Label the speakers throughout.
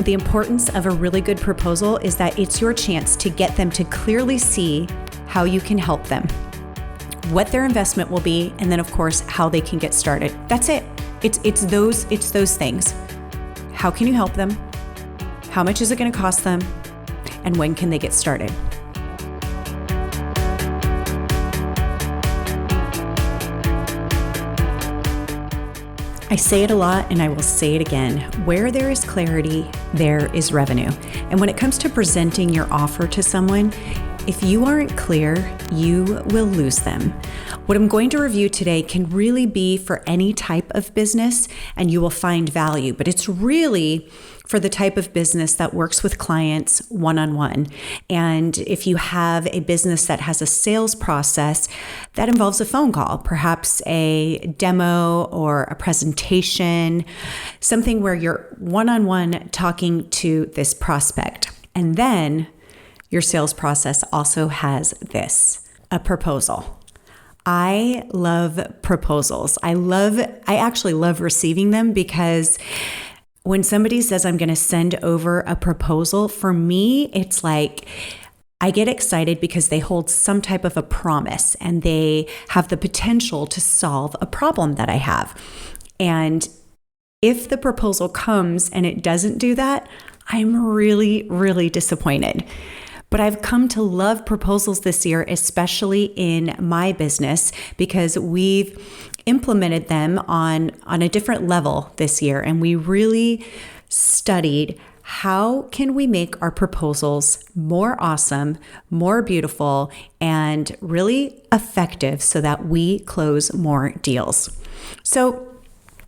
Speaker 1: The importance of a really good proposal is that it's your chance to get them to clearly see how you can help them, what their investment will be, and then of course, how they can get started. That's it. It's those things. How can you help them? How much is it going to cost them? And when can they get started? I say it a lot and I will say it again. Where there is clarity, there is revenue. And when it comes to presenting your offer to someone, if you aren't clear, you will lose them. What I'm going to review today can really be for any type of business and you will find value, but it's really for the type of business that works with clients one-on-one. And if you have a business that has a sales process that involves a phone call, perhaps a demo or a presentation, something where you're one-on-one talking to this prospect. And then your sales process also has this, a proposal. I love proposals. I actually love receiving them because when somebody says I'm going to send over a proposal, for me, it's like I get excited because they hold some type of a promise and they have the potential to solve a problem that I have. And if the proposal comes and it doesn't do that, I'm really, really disappointed. But I've come to love proposals this year, especially in my business, because we've implemented them on a different level this year. And we really studied how can we make our proposals more awesome, more beautiful, and really effective so that we close more deals. So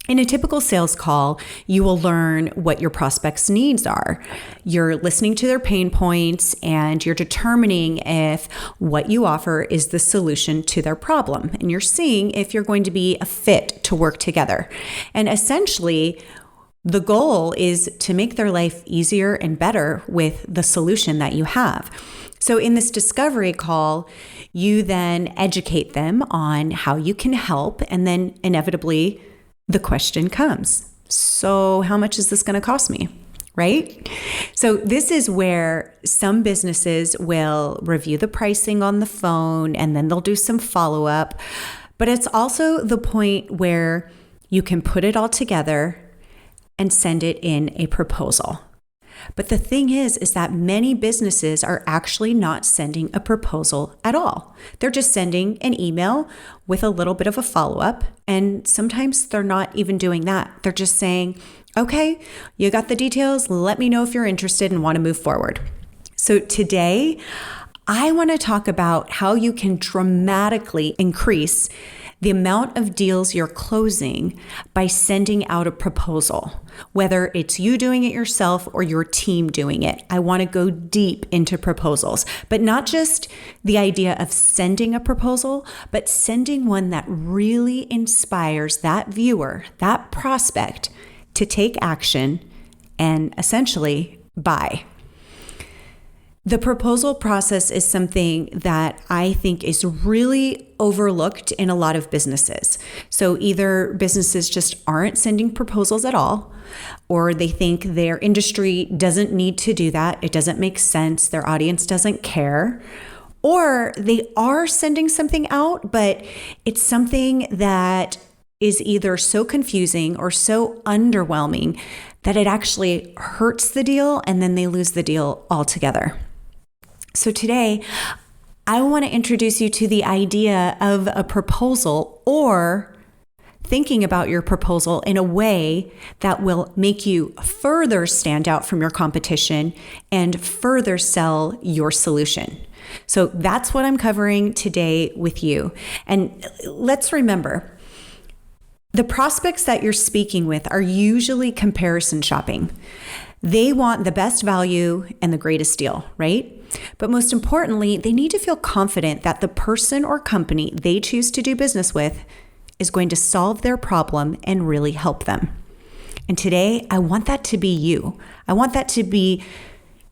Speaker 1: in a typical sales call, you will learn what your prospect's needs are. You're listening to their pain points and you're determining if what you offer is the solution to their problem. And you're seeing if you're going to be a fit to work together. And essentially, the goal is to make their life easier and better with the solution that you have. So in this discovery call, you then educate them on how you can help, and then inevitably, the question comes, so how much is this going to cost me, right? So this is where some businesses will review the pricing on the phone and then they'll do some follow-up. But it's also the point where you can put it all together and send it in a proposal. But the thing is that many businesses are actually not sending a proposal at all. They're just sending an email with a little bit of a follow-up. And sometimes they're not even doing that. They're just saying, okay, you got the details. Let me know if you're interested and want to move forward. So today, I want to talk about how you can dramatically increase the amount of deals you're closing by sending out a proposal, whether it's you doing it yourself or your team doing it. I want to go deep into proposals, but not just the idea of sending a proposal, but sending one that really inspires that viewer, that prospect to take action and essentially buy. The proposal process is something that I think is really overlooked in a lot of businesses. So either businesses just aren't sending proposals at all, or they think their industry doesn't need to do that. It doesn't make sense. Their audience doesn't care. Or they are sending something out, but it's something that is either so confusing or so underwhelming that it actually hurts the deal and then they lose the deal altogether. So today, I want to introduce you to the idea of a proposal, or thinking about your proposal in a way that will make you further stand out from your competition and further sell your solution. So that's what I'm covering today with you. And let's remember, the prospects that you're speaking with are usually comparison shopping. They want the best value and the greatest deal, right? But most importantly, they need to feel confident that the person or company they choose to do business with is going to solve their problem and really help them. And today, I want that to be you. I want that to be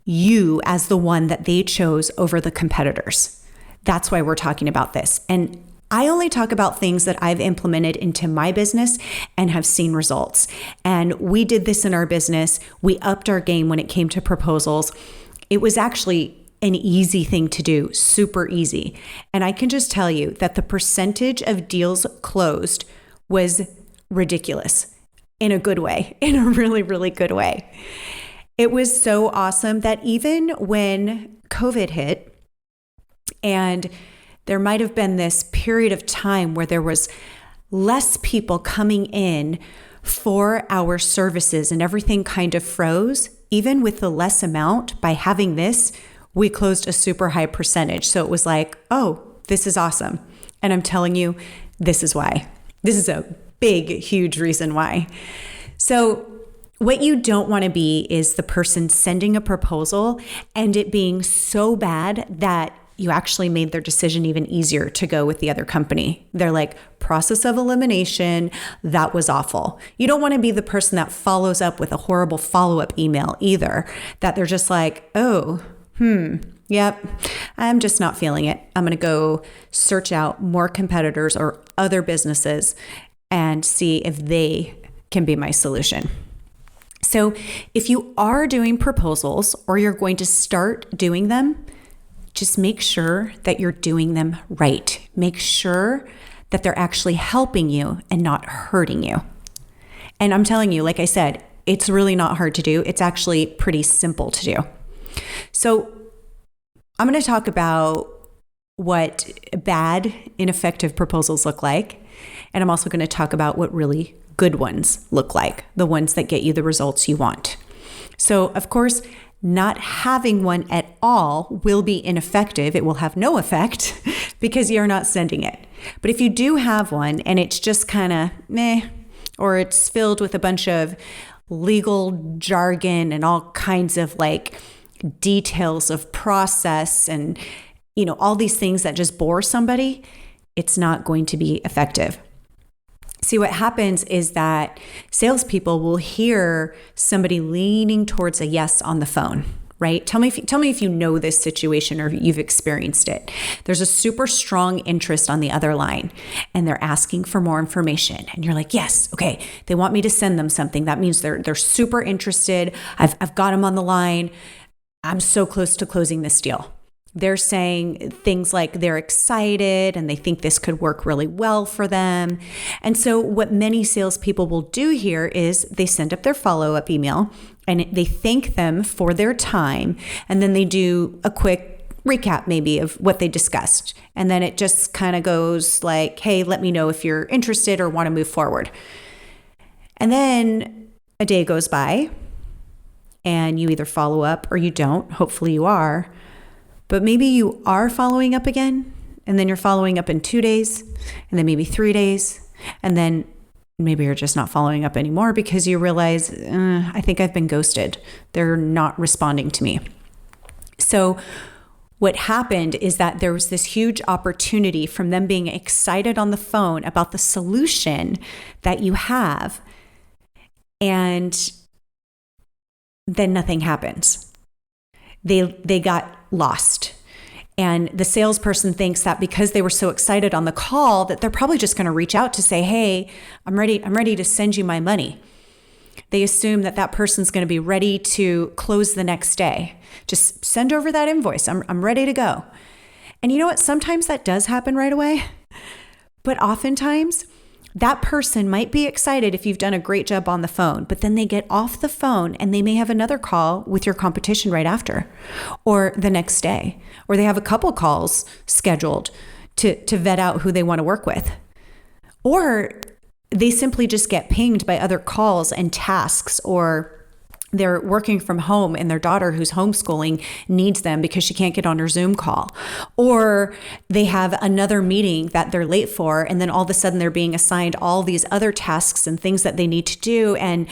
Speaker 1: you as the one that they chose over the competitors. That's why we're talking about this. And I only talk about things that I've implemented into my business and have seen results. And we did this in our business. We upped our game when it came to proposals. It was actually an easy thing to do, super easy. And I can just tell you that the percentage of deals closed was ridiculous in a good way, in a really, really good way. It was so awesome that even when COVID hit, and there might have been this period of time where there was less people coming in for our services and everything kind of froze, even with the less amount, by having this, we closed a super high percentage. So it was like, oh, this is awesome. And I'm telling you, this is why. This is a big, huge reason why. So what you don't want to be is the person sending a proposal and it being so bad that you actually made their decision even easier to go with the other company. They're like, process of elimination, that was awful. You don't want to be the person that follows up with a horrible follow-up email either, that they're just like, yep, I'm just not feeling it. I'm going to go search out more competitors or other businesses and see if they can be my solution. So if you are doing proposals or you're going to start doing them, just make sure that you're doing them right. Make sure that they're actually helping you and not hurting you. And I'm telling you, like I said, it's really not hard to do. It's actually pretty simple to do. So I'm going to talk about what bad, ineffective proposals look like. And I'm also going to talk about what really good ones look like, the ones that get you the results you want. So, of course, not having one at all will be ineffective. It will have no effect because you're not sending it. But if you do have one and it's just kind of meh, or it's filled with a bunch of legal jargon and all kinds of like details of process and, all these things that just bore somebody, it's not going to be effective. See, what happens is that salespeople will hear somebody leaning towards a yes on the phone, right? Tell me if you know this situation or you've experienced it. There's a super strong interest on the other line and they're asking for more information. And you're like, yes, okay, they want me to send them something. That means they're super interested. I've got them on the line. I'm so close to closing this deal. They're saying things like they're excited and they think this could work really well for them. And so what many salespeople will do here is they send up their follow-up email and they thank them for their time. And then they do a quick recap maybe of what they discussed. And then it just kind of goes like, hey, let me know if you're interested or want to move forward. And then a day goes by and you either follow up or you don't. Hopefully you are. But maybe you are following up again, and then you're following up in 2 days, and then maybe 3 days, and then maybe you're just not following up anymore because you realize, I think I've been ghosted. They're not responding to me. So what happened is that there was this huge opportunity from them being excited on the phone about the solution that you have, and then nothing happens. They got lost. And the salesperson thinks that because they were so excited on the call that they're probably just going to reach out to say, hey, I'm ready to send you my money. They assume that person's going to be ready to close the next day. Just send over that invoice. I'm ready to go. And you know what? Sometimes that does happen right away. But oftentimes that person might be excited if you've done a great job on the phone, but then they get off the phone and they may have another call with your competition right after or the next day, or they have a couple calls scheduled to vet out who they want to work with. Or they simply just get pinged by other calls and tasks, or they're working from home and their daughter who's homeschooling needs them because she can't get on her Zoom call. Or they have another meeting that they're late for, and then all of a sudden they're being assigned all these other tasks and things that they need to do. And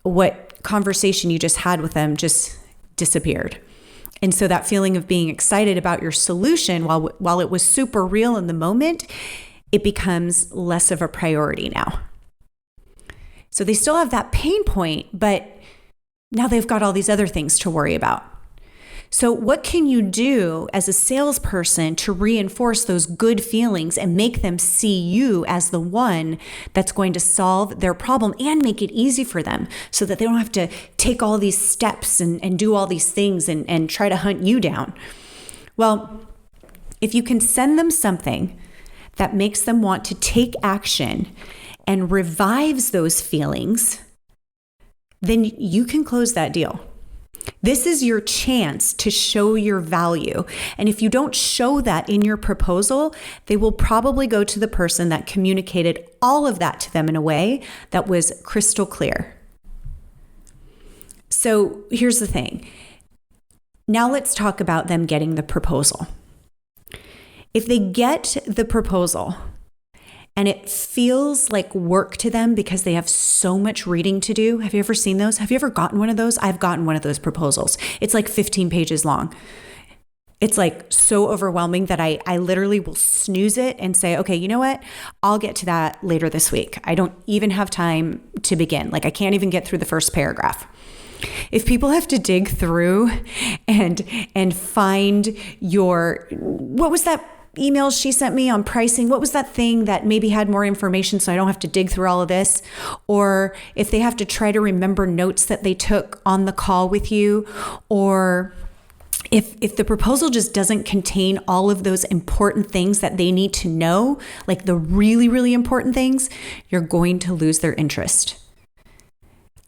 Speaker 1: what conversation you just had with them just disappeared. And so that feeling of being excited about your solution, while it was super real in the moment, it becomes less of a priority now. So they still have that pain point, but now they've got all these other things to worry about. So what can you do as a salesperson to reinforce those good feelings and make them see you as the one that's going to solve their problem and make it easy for them so that they don't have to take all these steps and do all these things and try to hunt you down? Well, if you can send them something that makes them want to take action and revives those feelings, then you can close that deal. This is your chance to show your value. And if you don't show that in your proposal, they will probably go to the person that communicated all of that to them in a way that was crystal clear. So here's the thing. Now let's talk about them getting the proposal. If they get the proposal and it feels like work to them because they have so much reading to do. Have you ever seen those? Have you ever gotten one of those? I've gotten one of those proposals. It's like 15 pages long. It's like so overwhelming that I literally will snooze it and say, okay, you know what? I'll get to that later this week. I don't even have time to begin. Like I can't even get through the first paragraph. If people have to dig through and find what was that email she sent me on pricing? What was that thing that maybe had more information so I don't have to dig through all of this? Or if they have to try to remember notes that they took on the call with you, or if the proposal just doesn't contain all of those important things that they need to know, like the really, really important things, you're going to lose their interest.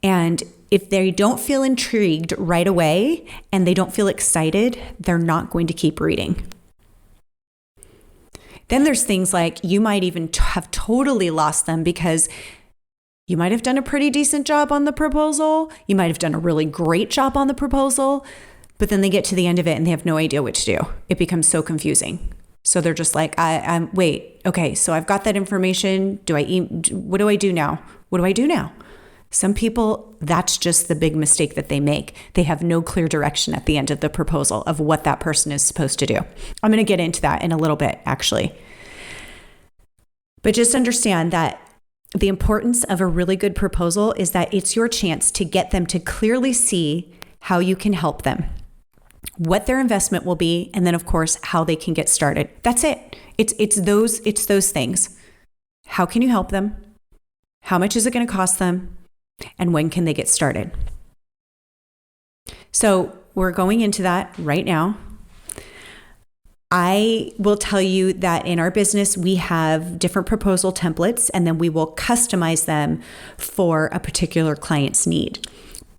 Speaker 1: And if they don't feel intrigued right away and they don't feel excited, they're not going to keep reading. Then there's things like you might even have totally lost them because you might have done a pretty decent job on the proposal. You might have done a really great job on the proposal, but then they get to the end of it and they have no idea what to do. It becomes so confusing. So they're just like, wait, okay, so I've got that information. What do I do now? What do I do now? Some people, that's just the big mistake that they make. They have no clear direction at the end of the proposal of what that person is supposed to do. I'm going to get into that in a little bit, actually. But just understand that the importance of a really good proposal is that it's your chance to get them to clearly see how you can help them, what their investment will be, and then, of course, how they can get started. That's it. It's those things. How can you help them? How much is it going to cost them? And when can they get started? So we're going into that right now. I will tell you that in our business, we have different proposal templates, and then we will customize them for a particular client's need.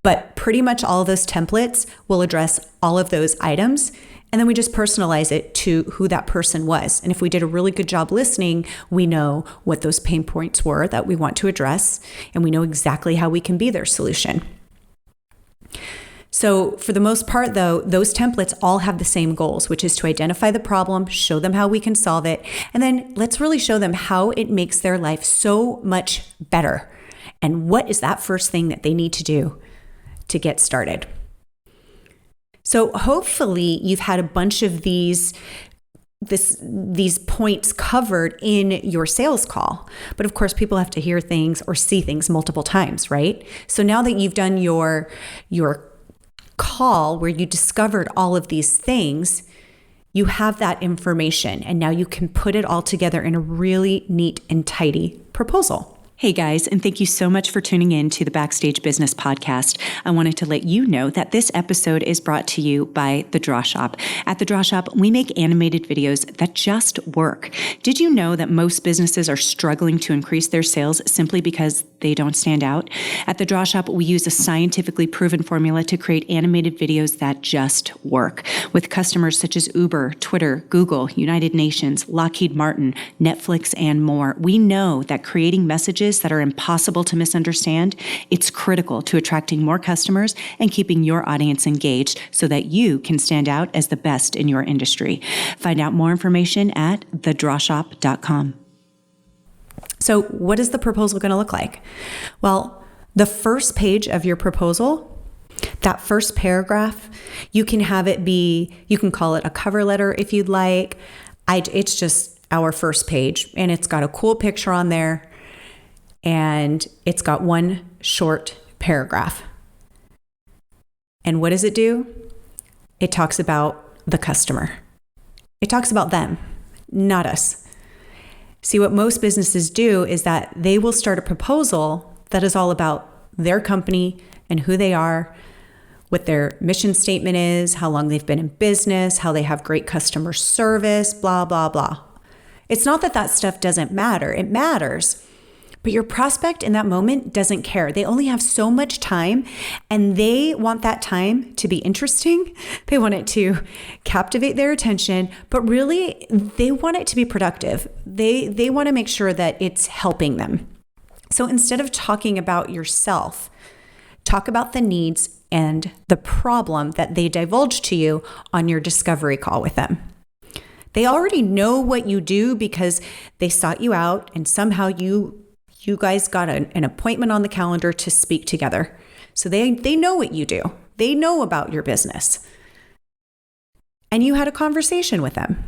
Speaker 1: But pretty much all of those templates will address all of those items. And then we just personalize it to who that person was. And if we did a really good job listening, we know what those pain points were that we want to address, and we know exactly how we can be their solution. So for the most part, though, those templates all have the same goals, which is to identify the problem, show them how we can solve it, and then let's really show them how it makes their life so much better. And what is that first thing that they need to do to get started? So hopefully you've had a bunch of these points covered in your sales call. But of course, people have to hear things or see things multiple times, right? So now that you've done your call where you discovered all of these things, you have that information, and now you can put it all together in a really neat and tidy proposal. Hey guys, and thank you so much for tuning in to the Backstage Business Podcast. I wanted to let you know that this episode is brought to you by The Draw Shop. At The Draw Shop, we make animated videos that just work. Did you know that most businesses are struggling to increase their sales simply because they don't stand out? At The Draw Shop, we use a scientifically proven formula to create animated videos that just work. With customers such as Uber, Twitter, Google, United Nations, Lockheed Martin, Netflix, and more, we know that creating messages that are impossible to misunderstand, it's critical to attracting more customers and keeping your audience engaged so that you can stand out as the best in your industry. Find out more information at thedrawshop.com. So what is the proposal going to look like? Well, the first page of your proposal, that first paragraph, you can have it be, you can call it a cover letter if you'd like. It's just our first page, and it's got a cool picture on there. And it's got one short paragraph. And what does it do? it talks about the customer. It talks about them, not us. See, what most businesses do is that they will start a proposal that is all about their company and who they are, what their mission statement is, how long they've been in business, how they have great customer service, blah, blah, blah. It's not that that stuff doesn't matter. It matters. But your prospect in that moment doesn't care. They only have so much time, and they want that time to be interesting. They want it to captivate their attention, but really they want it to be productive. They want to make sure that it's helping them. So instead of talking about yourself, talk about the needs and the problem that they divulge to you on your discovery call with them. They already know what you do because they sought you out, and somehow you guys got an appointment on the calendar to speak together. So they know what you do. They know about your business. And you had a conversation with them.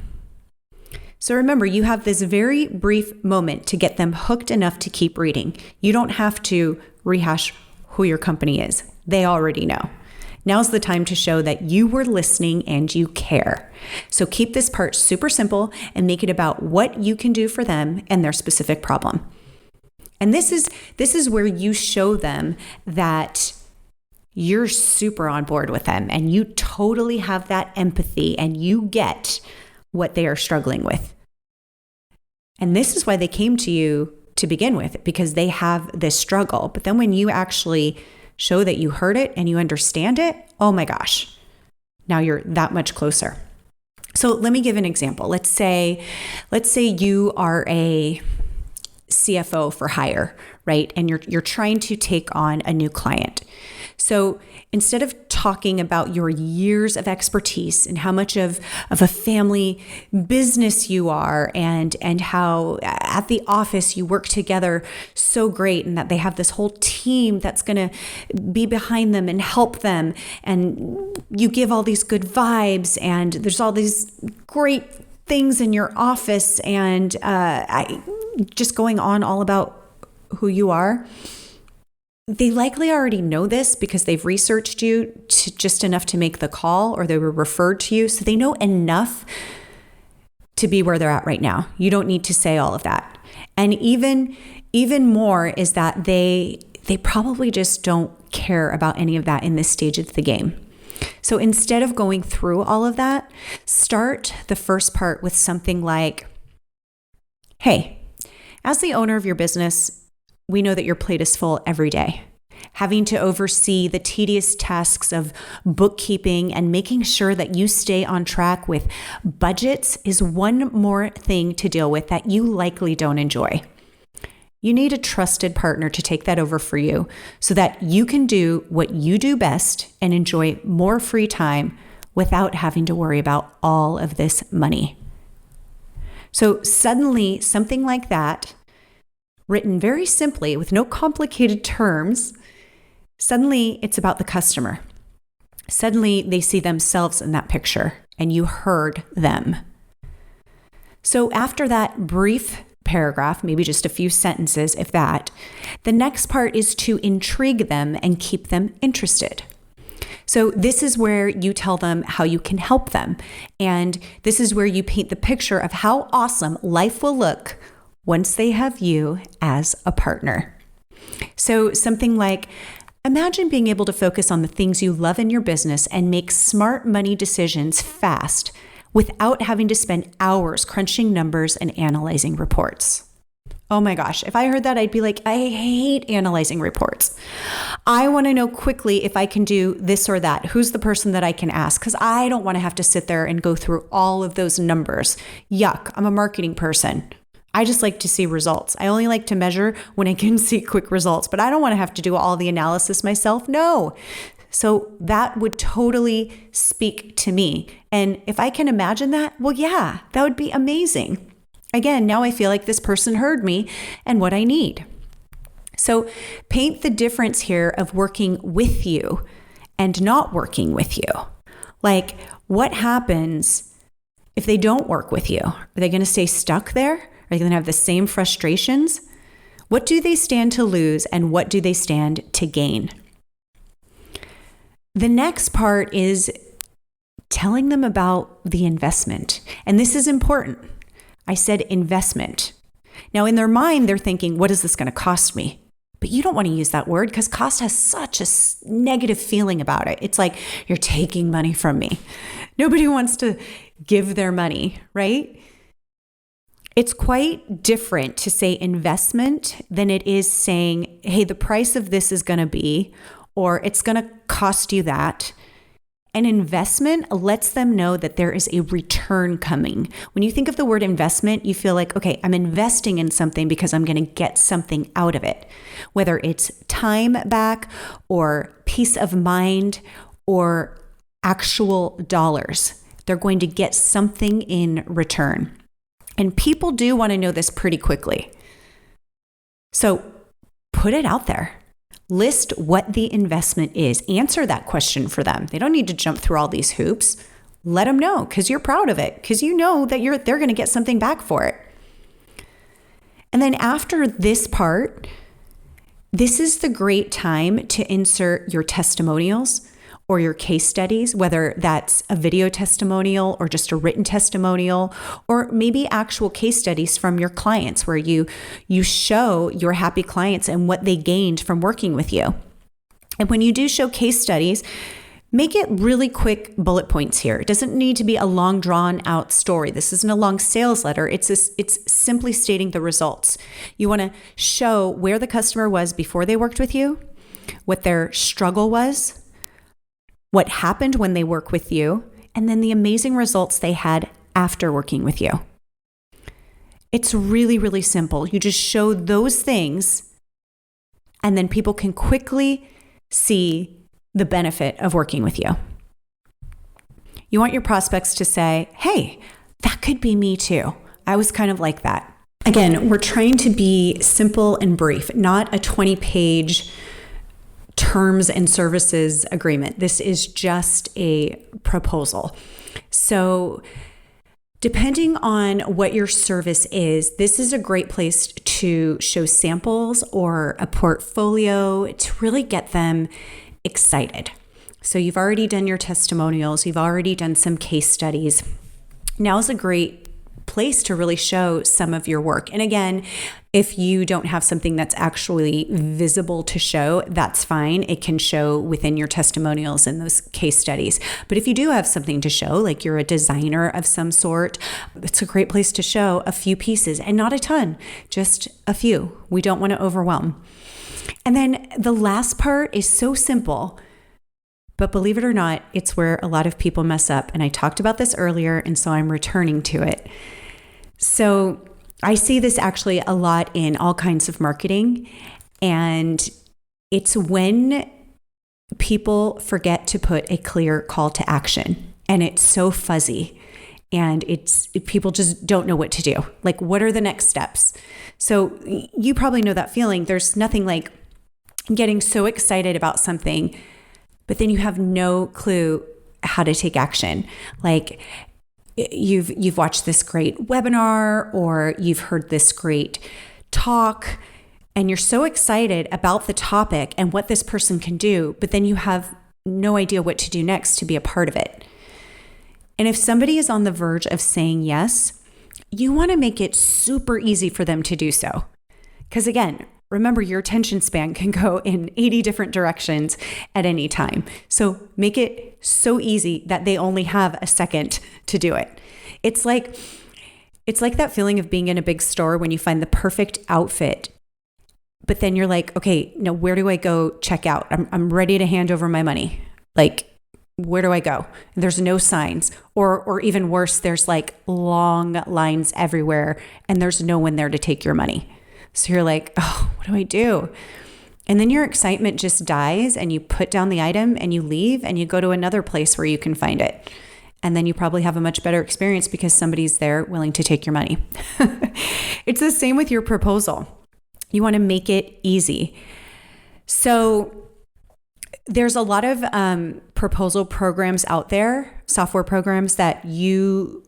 Speaker 1: So remember, you have this very brief moment to get them hooked enough to keep reading. You don't have to rehash who your company is. They already know. Now's the time to show that you were listening and you care. So keep this part super simple and make it about what you can do for them and their specific problem. And this is where you show them that you're super on board with them and you totally have that empathy and you get what they are struggling with. And this is why they came to you to begin with, because they have this struggle. But then when you actually show that you heard it and you understand it, oh my gosh, now you're that much closer. So let me give an example. Let's say you are a CFO for hire, right? And you're trying to take on a new client. So instead of talking about your years of expertise and how much of a family business you are and how at the office you work together so great and that they have this whole team that's going to be behind them and help them, and you give all these good vibes and there's all these great things in your office and just going on all about who you are. They likely already know this because they've researched you just enough to make the call, or they were referred to you. So they know enough to be where they're at right now. You don't need to say all of that. And even more is that they probably just don't care about any of that in this stage of the game. So instead of going through all of that, start the first part with something like, hey, as the owner of your business, we know that your plate is full every day. Having to oversee the tedious tasks of bookkeeping and making sure that you stay on track with budgets is one more thing to deal with that you likely don't enjoy. You need a trusted partner to take that over for you so that you can do what you do best and enjoy more free time without having to worry about all of this money. So suddenly, something like that, written very simply with no complicated terms, suddenly it's about the customer. Suddenly they see themselves in that picture and you heard them. So after that brief paragraph, maybe just a few sentences, if that, the next part is to intrigue them and keep them interested. So this is where you tell them how you can help them. And this is where you paint the picture of how awesome life will look once they have you as a partner. So something like, imagine being able to focus on the things you love in your business and make smart money decisions fast without having to spend hours crunching numbers and analyzing reports. Oh my gosh, if I heard that, I'd be like, I hate analyzing reports. I want to know quickly if I can do this or that. Who's the person that I can ask? Because I don't want to have to sit there and go through all of those numbers. Yuck, I'm a marketing person. I just like to see results. I only like to measure when I can see quick results, but I don't want to have to do all the analysis myself. No. So that would totally speak to me. And if I can imagine that, well, yeah, that would be amazing. Again, now I feel like this person heard me and what I need. So paint the difference here of working with you and not working with you. Like, what happens if they don't work with you? Are they going to stay stuck there? Are they going to have the same frustrations? What do they stand to lose and what do they stand to gain? The next part is telling them about the investment. And this is important. I said investment. Now, in their mind, they're thinking, what is this going to cost me? But you don't want to use that word because cost has such a negative feeling about it. It's like you're taking money from me. Nobody wants to give their money, right? It's quite different to say investment than it is saying, hey, the price of this is going to be, or it's going to cost you that. An investment lets them know that there is a return coming. When you think of the word investment, you feel like, okay, I'm investing in something because I'm going to get something out of it, whether it's time back or peace of mind or actual dollars. They're going to get something in return. And people do want to know this pretty quickly. So put it out there. List what the investment is. Answer that question for them. They don't need to jump through all these hoops. Let them know because you're proud of it, because you know that they're going to get something back for it. And then after this part, this is the great time to insert your testimonials or your case studies, whether that's a video testimonial or just a written testimonial, or maybe actual case studies from your clients where you show your happy clients and what they gained from working with you. And when you do show case studies, make it really quick bullet points here. It doesn't need to be a long drawn out story. This isn't a long sales letter. It's simply stating the results. You want to show where the customer was before they worked with you, what their struggle was, what happened when they work with you, and then the amazing results they had after working with you. It's really, really simple. You just show those things, and then people can quickly see the benefit of working with you. You want your prospects to say, hey, that could be me too. I was kind of like that. Again, we're trying to be simple and brief, not a 20-page terms and services agreement. This is just a proposal. So depending on what your service is, this is a great place to show samples or a portfolio to really get them excited. So you've already done your testimonials, you've already done some case studies. Now is a great place to really show some of your work. And again, if you don't have something that's actually visible to show, that's fine. It can show within your testimonials and those case studies. But if you do have something to show, like you're a designer of some sort, it's a great place to show a few pieces and not a ton, just a few. We don't want to overwhelm. And then the last part is so simple, but believe it or not, it's where a lot of people mess up. And I talked about this earlier, and so I'm returning to it. So I see this actually a lot in all kinds of marketing, and it's when people forget to put a clear call to action, and it's so fuzzy, and people just don't know what to do. Like, what are the next steps? So you probably know that feeling. There's nothing like getting so excited about something, but then you have no clue how to take action. Like, you've watched this great webinar or you've heard this great talk and you're so excited about the topic and what this person can do, but then you have no idea what to do next to be a part of it. And if somebody is on the verge of saying yes, you want to make it super easy for them to do so. Because again, remember, your attention span can go in 80 different directions at any time. So make it so easy that they only have a second to do it. It's like that feeling of being in a big store when you find the perfect outfit, but then you're like, okay, now where do I go check out? I'm ready to hand over my money. Like, where do I go? There's no signs, or even worse, there's like long lines everywhere and there's no one there to take your money. So you're like, oh, what do I do? And then your excitement just dies and you put down the item and you leave and you go to another place where you can find it. And then you probably have a much better experience because somebody's there willing to take your money. It's the same with your proposal. You want to make it easy. So there's a lot of proposal programs out there, software programs that you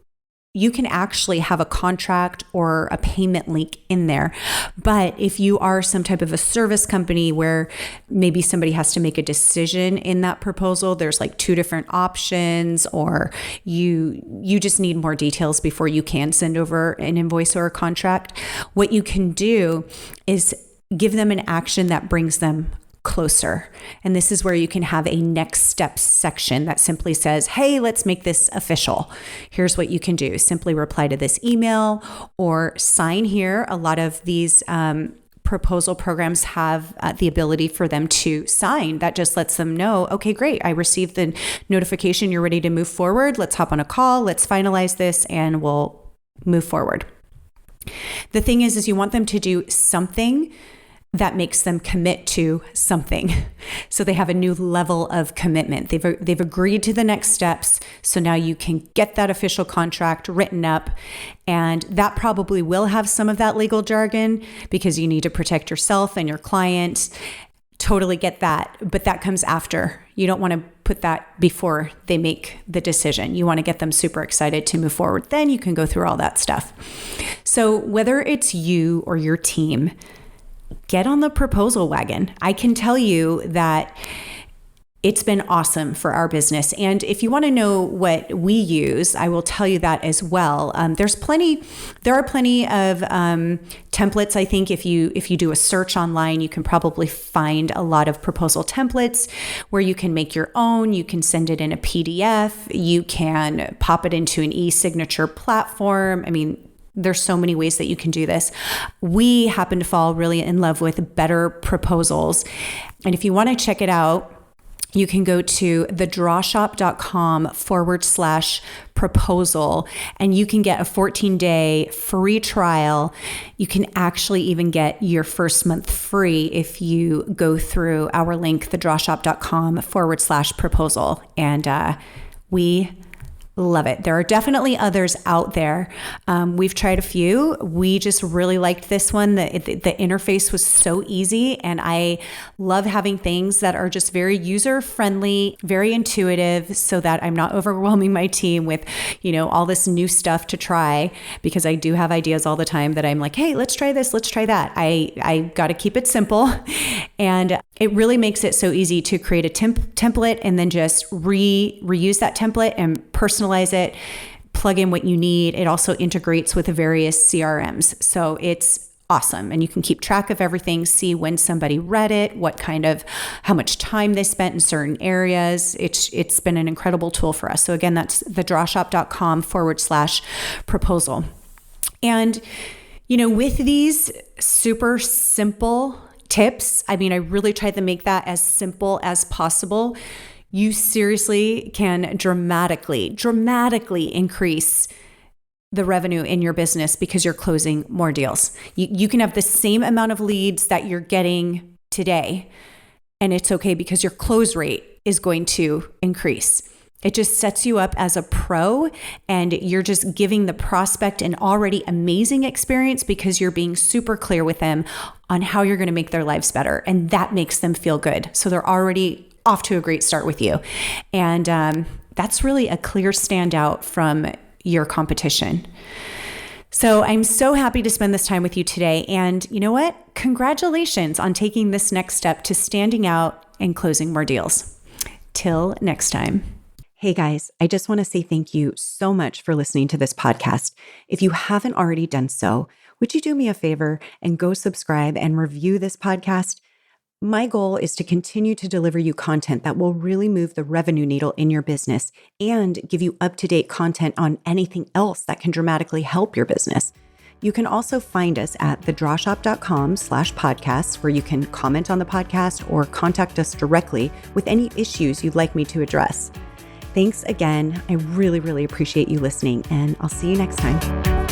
Speaker 1: you can actually have a contract or a payment link in there. But if you are some type of a service company where maybe somebody has to make a decision in that proposal, there's like 2 different options, or you just need more details before you can send over an invoice or a contract, what you can do is give them an action that brings them closer. And this is where you can have a next steps section that simply says, hey, let's make this official. Here's what you can do. Simply reply to this email or sign here. A lot of these proposal programs have the ability for them to sign. That just lets them know, okay, great. I received the notification. You're ready to move forward. Let's hop on a call. Let's finalize this and we'll move forward. The thing is you want them to do something that makes them commit to something. So they have a new level of commitment. They've agreed to the next steps. So now you can get that official contract written up. And that probably will have some of that legal jargon because you need to protect yourself and your client. Totally get that. But that comes after. You don't want to put that before they make the decision. You want to get them super excited to move forward. Then you can go through all that stuff. So whether it's you or your team, get on the proposal wagon. I can tell you that it's been awesome for our business. And if you want to know what we use, I will tell you that as well. There are plenty of templates. I think if you do a search online, you can probably find a lot of proposal templates where you can make your own. You can send it in a PDF. You can pop it into an e-signature platform. I mean, there's so many ways that you can do this. We happen to fall really in love with Better Proposals. And if you want to check it out, you can go to thedrawshop.com/proposal and you can get a 14-day free trial. You can actually even get your first month free if you go through our link, thedrawshop.com/proposal. And we love it. There are definitely others out there. We've tried a few. We just really liked this one. The interface was so easy, and I love having things that are just very user-friendly, very intuitive, so that I'm not overwhelming my team with, all this new stuff to try, because I do have ideas all the time that I'm like, hey, let's try this, let's try that. I got to keep it simple. And it really makes it so easy to create a template and then just reuse that template and personalize it, plug in what you need. It also integrates with the various CRMs. So it's awesome. And you can keep track of everything, see when somebody read it, how much time they spent in certain areas. It's been an incredible tool for us. So again, that's thedrawshop.com/proposal. And, with these super simple tips, I really tried to make that as simple as possible. You seriously can dramatically increase the revenue in your business because you're closing more deals. You can have the same amount of leads that you're getting today, and it's okay because your close rate is going to increase. It just sets you up as a pro, and you're just giving the prospect an already amazing experience because you're being super clear with them on how you're going to make their lives better. And that makes them feel good. So they're already off to a great start with you. And that's really a clear standout from your competition. So I'm so happy to spend this time with you today. And you know what? Congratulations on taking this next step to standing out and closing more deals. Till next time. Hey guys, I just want to say thank you so much for listening to this podcast. If you haven't already done so, would you do me a favor and go subscribe and review this podcast? My goal is to continue to deliver you content that will really move the revenue needle in your business and give you up-to-date content on anything else that can dramatically help your business. You can also find us at thedrawshop.com/podcasts, where you can comment on the podcast or contact us directly with any issues you'd like me to address. Thanks again. I really, really appreciate you listening, and I'll see you next time.